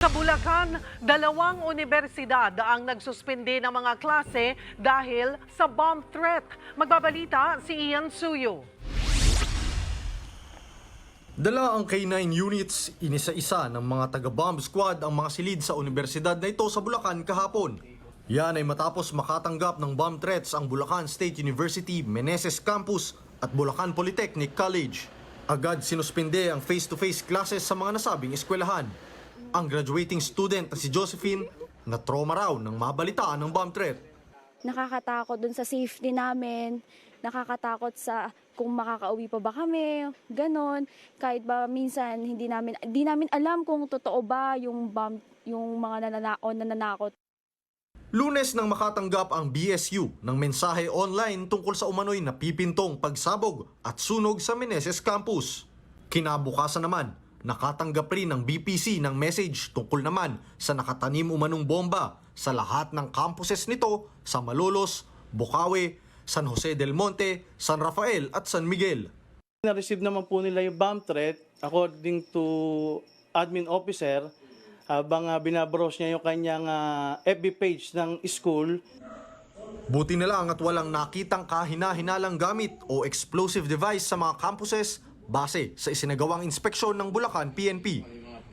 Sa Bulacan, dalawang unibersidad ang nagsuspende ng mga klase dahil sa bomb threat. Magbabalita si Ian Suyo. Dala ang K9 units, inisa-isa ng mga taga-bomb squad ang mga silid sa unibersidad na ito sa Bulacan kahapon. Yan ay matapos makatanggap ng bomb threats ang Bulacan State University, Meneses Campus at Bulacan Polytechnic College. Agad sinuspende ang face-to-face classes sa mga nasabing eskwelahan. Ang graduating student na si Josephine na trauma raw nang mabalitaan ng bomb threat. Nakakatakot dun sa safety namin, nakakatakot sa kung makakauwi pa ba kami, ganon. Kahit ba minsan hindi namin alam kung totoo ba yung bomb, yung mga nananakot. Lunes nang makatanggap ang BSU ng mensahe online tungkol sa umano'y napipintong pagsabog at sunog sa Meneses Campus. Kinabukasan naman, nakatanggap rin ng BPC ng message tungkol naman sa nakatanim umanong bomba sa lahat ng campuses nito sa Malolos, Bocaue, San Jose del Monte, San Rafael at San Miguel. Na-receive naman po nila yung bomb threat according to admin officer habang binabrowse niya yung kanyang FB page ng school. Buti na lang at walang nakitang kahina-hinalang gamit o explosive device sa mga campuses base sa isinagawang inspeksyon ng Bulacan PNP.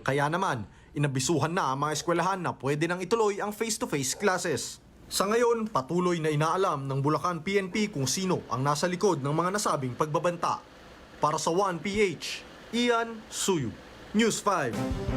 Kaya naman, inabisuhan na ang mga eskwelahan na pwede nang ituloy ang face-to-face classes. Sa ngayon, patuloy na inaalam ng Bulacan PNP kung sino ang nasa likod ng mga nasabing pagbabanta. Para sa 1PH, Ian Suyu, News 5.